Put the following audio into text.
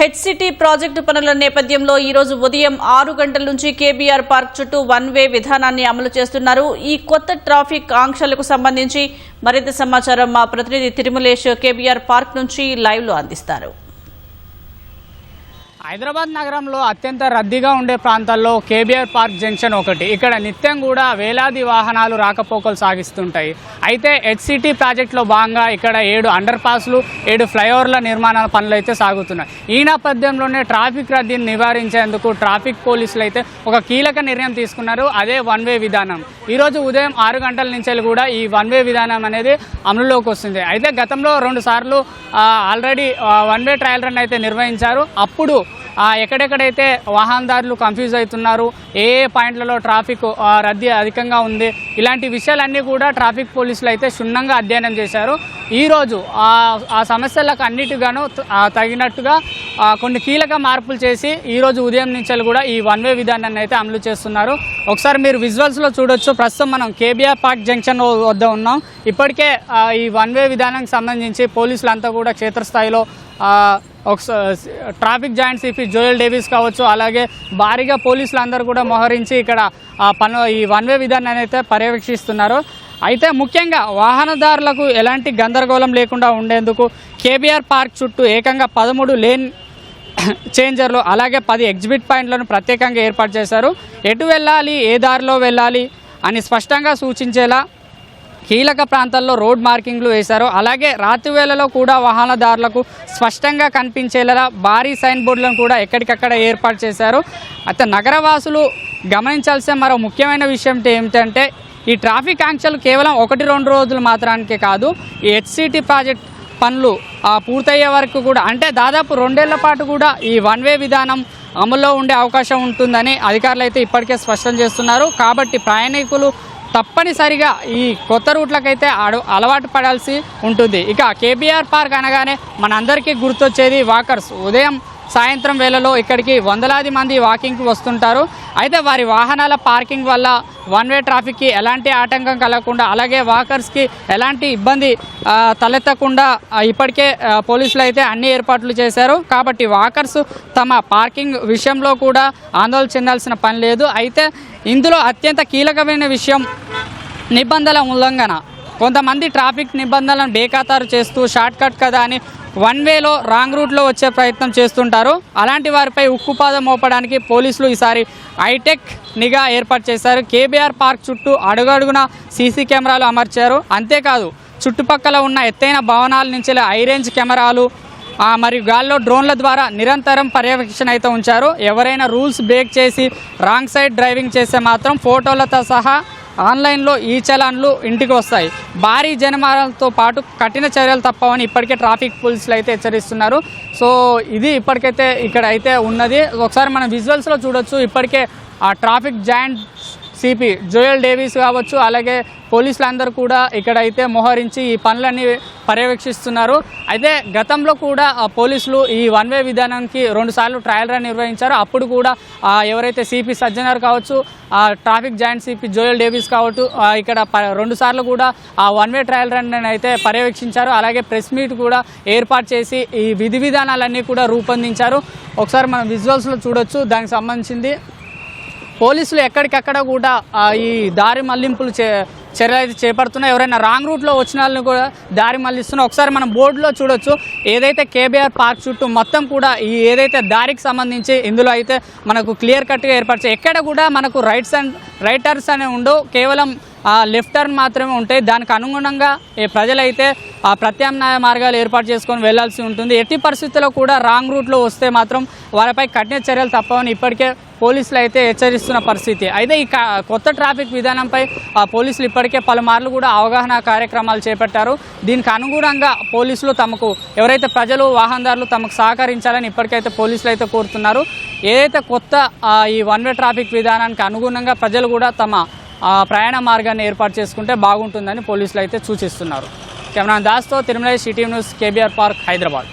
HCT project పనుల నేపథ్యంలో ఈ రోజు ఉదయం 6 గంటల నుంచి కేబీఆర్ పార్క్ చుట్టూ వన్ వే విధానాన్ని అమలు చేస్తున్నారు. ఈ కొత్త ట్రాఫిక్ ఆంక్షలకు సంబంధించి మరింత సమాచారం మా ప్రతినిధి తిరుమలేష్ కేబీఆర్ పార్క్ నుంచి లైవ్ లో అందిస్తారు. హైదరాబాద్ నగరంలో అత్యంత రద్దీగా ఉండే ప్రాంతాల్లో కేబీఆర్ పార్క్ జంక్షన్ ఒకటి. ఇక్కడ నిత్యం కూడా వేలాది వాహనాలు రాకపోకలు సాగిస్తుంటాయి. అయితే హెచ్సిటీ ప్రాజెక్టులో భాగంగా ఇక్కడ 7 అండర్ పాస్లు 7 ఫ్లైఓవర్ల నిర్మాణ పనులు అయితే సాగుతున్నాయి. ఈ నేపథ్యంలోనే ట్రాఫిక్ రద్దీని నివారించేందుకు ట్రాఫిక్ పోలీసులు అయితే ఒక కీలక నిర్ణయం తీసుకున్నారు. అదే వన్ వే విధానం. ఈరోజు ఉదయం 6 గంటల నుంచి కూడా ఈ వన్ వే విధానం అనేది అమలులోకి వస్తుంది. అయితే గతంలో 2 సార్లు already one way trial run అయితే నిర్వహించారు. అప్పుడు ఎక్కడెక్కడైతే వాహనదారులు కన్ఫ్యూజ్ అవుతున్నారు, ఏ పాయింట్లలో ట్రాఫిక్ రద్దీ అధికంగా ఉంది, ఇలాంటి విషయాలన్నీ కూడా ట్రాఫిక్ పోలీసులు అయితే క్షుణ్ణంగా అధ్యయనం చేశారు. ఈరోజు ఆ సమస్యలకు అన్నిటిగాను తగినట్టుగా కొన్ని కీలక మార్పులు చేసి ఈరోజు ఉదయం నుంచి కూడా ఈ వన్ వే విధానాన్ని అయితే అమలు చేస్తున్నారు. ఒకసారి మీరు విజువల్స్లో చూడొచ్చు. ప్రస్తుతం మనం కేబీఆర్ పార్క్ జంక్షన్ వద్ద ఉన్నాం. ఇప్పటికే ఈ వన్ వే విధానానికి సంబంధించి పోలీసులంతా కూడా క్షేత్రస్థాయిలో traffic joint CP Joel Davis కావచ్చు, అలాగే భారీగా పోలీసులు అందరూ కూడా మోహరించి ఇక్కడ ఈ వన్ వే విధానాన్ని అయితే పర్యవేక్షిస్తున్నారు. అయితే ముఖ్యంగా వాహనదారులకు ఎలాంటి గందరగోళం లేకుండా ఉండేందుకు కేబీఆర్ పార్క్ చుట్టూ ఏకంగా 13 లేన్ చేంజర్లు అలాగే 10 ఎగ్జిబిట్ పాయింట్లను ప్రత్యేకంగా ఏర్పాటు చేశారు. ఎటు వెళ్ళాలి, ఏ దారిలో వెళ్ళాలి అని స్పష్టంగా సూచించేలా కీలక ప్రాంతాల్లో రోడ్ మార్కింగ్లు వేశారు. అలాగే రాత్రి వేళలో కూడా వాహనదారులకు స్పష్టంగా కనిపించేలా భారీ సైన్ బోర్డులను కూడా ఎక్కడికక్కడ ఏర్పాటు చేశారు. అయితే నగరవాసులు గమనించాల్సిన మరో ముఖ్యమైన విషయం ఏమిటంటే ఈ ట్రాఫిక్ ఆంక్షలు కేవలం 1-2 రోజులు మాత్రానికే కాదు, ఈ హెచ్సిటీ ప్రాజెక్ట్ పనులు పూర్తయ్యే వరకు కూడా, అంటే దాదాపు 2 ఏళ్ల పాటు కూడా ఈ వన్ వే విధానం అమల్లో ఉండే అవకాశం ఉంటుందని అధికారులు అయితే ఇప్పటికే స్పష్టం చేస్తున్నారు. కాబట్టి ప్రయాణికులు తప్పనిసరిగా ఈ కొత్త రూట్లకైతే అలవాటు పడాల్సి ఉంటుంది. ఇక కేబీఆర్ పార్క్ అనగానే మనందరికీ గుర్తొచ్చేది వాకర్స్. ఉదయం సాయంత్రం వేళలో ఇక్కడికి వందలాది మంది వాకింగ్కి వస్తుంటారు. అయితే వారి వాహనాల పార్కింగ్ వల్ల వన్ వే ట్రాఫిక్కి ఎలాంటి ఆటంకం కలగకుండా, అలాగే వాకర్స్కి ఎలాంటి ఇబ్బంది తలెత్తకుండా ఇప్పటికే పోలీసులు అయితే అన్ని ఏర్పాట్లు చేశారు. కాబట్టి వాకర్స్ తమ పార్కింగ్ విషయంలో కూడా ఆందోళన చెందాల్సిన పని లేదు. అయితే ఇందులో అత్యంత కీలకమైన విషయం నిబంధనల ఉల్లంఘన. కొంతమంది ట్రాఫిక్ నిబంధనలను బేఖాతారు చేస్తూ షార్ట్కట్ కదా అని వన్ వేలో రాంగ్ రూట్లో వచ్చే ప్రయత్నం చేస్తుంటారు. అలాంటి వారిపై ఉక్కుపాదం మోపడానికి పోలీసులు ఈసారి హైటెక్ నిఘా ఏర్పాటు చేశారు. కేబీఆర్ పార్క్ చుట్టూ అడుగడుగున సీసీ కెమెరాలు అమర్చారు. అంతేకాదు చుట్టుపక్కల ఉన్న ఎత్తైన భవనాల నుంచి హైరేంజ్ కెమెరాలు మరియు గాల్లో డ్రోన్ల ద్వారా నిరంతరం పర్యవేక్షణ అయితే ఉంచారు. ఎవరైనా రూల్స్ బ్రేక్ చేసి రాంగ్ సైడ్ డ్రైవింగ్ చేస్తే మాత్రం ఫోటోలతో సహా ఆన్లైన్లో ఈ చలాన్లు ఇంటికి వస్తాయి. భారీ జనమాలతో పాటు కఠిన చర్యలు తప్పవని ఇప్పటికే ట్రాఫిక్ పోలీసులు అయితే హెచ్చరిస్తున్నారు. సో ఇది ఇప్పటికైతే ఇక్కడ అయితే ఉన్నది. ఒకసారి మనం విజువల్స్లో చూడొచ్చు. ఇప్పటికే ఆ traffic joint CP Joel Davis కావచ్చు, అలాగే పోలీసులందరూ కూడా ఇక్కడైతే మోహరించి ఈ పనులన్నీ పర్యవేక్షిస్తున్నారు. అయితే గతంలో కూడా పోలీసులు ఈ వన్ వే విధానానికి 2 సార్లు ట్రయల్ రన్ నిర్వహించారు. అప్పుడు కూడా ఎవరైతే సిపి సజ్జనర్ కావచ్చు, traffic joint CP Joel Davis కావచ్చు, ఇక్కడ 2 సార్లు కూడా ఆ వన్ వే ట్రయల్ రన్ అయితే పర్యవేక్షించారు. అలాగే ప్రెస్ మీట్ కూడా ఏర్పాటు చేసి ఈ విధి విధానాలన్నీ కూడా రూపొందించారు. ఒకసారి మనం విజువల్స్లో చూడొచ్చు. దానికి సంబంధించింది పోలీసులు ఎక్కడికక్కడ కూడా ఈ దారి మళ్లింపులు చర్యలు అయితే చేపడుతున్నాయి. ఎవరైనా రాంగ్ రూట్లో వచ్చిన వాళ్ళని కూడా దారి మళ్లిస్తున్నా. ఒకసారి మనం బోర్డులో చూడొచ్చు. ఏదైతే కేబీఆర్ పార్క్ చుట్టూ మొత్తం కూడా ఈ ఏదైతే దారికి సంబంధించి ఇందులో అయితే మనకు క్లియర్ కట్గా ఏర్పరిచాయి. ఎక్కడ కూడా మనకు రైటర్స్ అనేవి ఉండవు, కేవలం లెఫ్ట్ టర్న్ మాత్రమే ఉంటాయి. దానికి అనుగుణంగా ప్రజలైతే ప్రత్యామ్నాయ మార్గాలు ఏర్పాటు చేసుకొని వెళ్లాల్సి ఉంటుంది. ఎట్టి పరిస్థితుల్లో కూడా రాంగ్ రూట్లో వస్తే మాత్రం వారిపై కఠిన చర్యలు తప్పవని ఇప్పటికే పోలీసులు అయితే హెచ్చరిస్తున్న పరిస్థితి. అయితే ఈ కొత్త ట్రాఫిక్ విధానంపై పోలీసులు ఇప్పటికే పలుమార్లు కూడా అవగాహన కార్యక్రమాలు చేపట్టారు. దీనికి అనుగుణంగా పోలీసులు తమకు ఎవరైతే ప్రజలు వాహనదారులు తమకు సహకరించాలని ఇప్పటికైతే పోలీసులు అయితే కోరుతున్నారు. ఏదైతే కొత్త ఈ వన్ వే ట్రాఫిక్ విధానానికి అనుగుణంగా ప్రజలు కూడా తమ ప్రయాణ మార్గాన్ని ఏర్పాటు చేసుకుంటే బాగుంటుందని పోలీసులు అయితే సూచిస్తున్నారు. కెమెరా దాస్తో Tirumalesh, city news, KBR park, Hyderabad.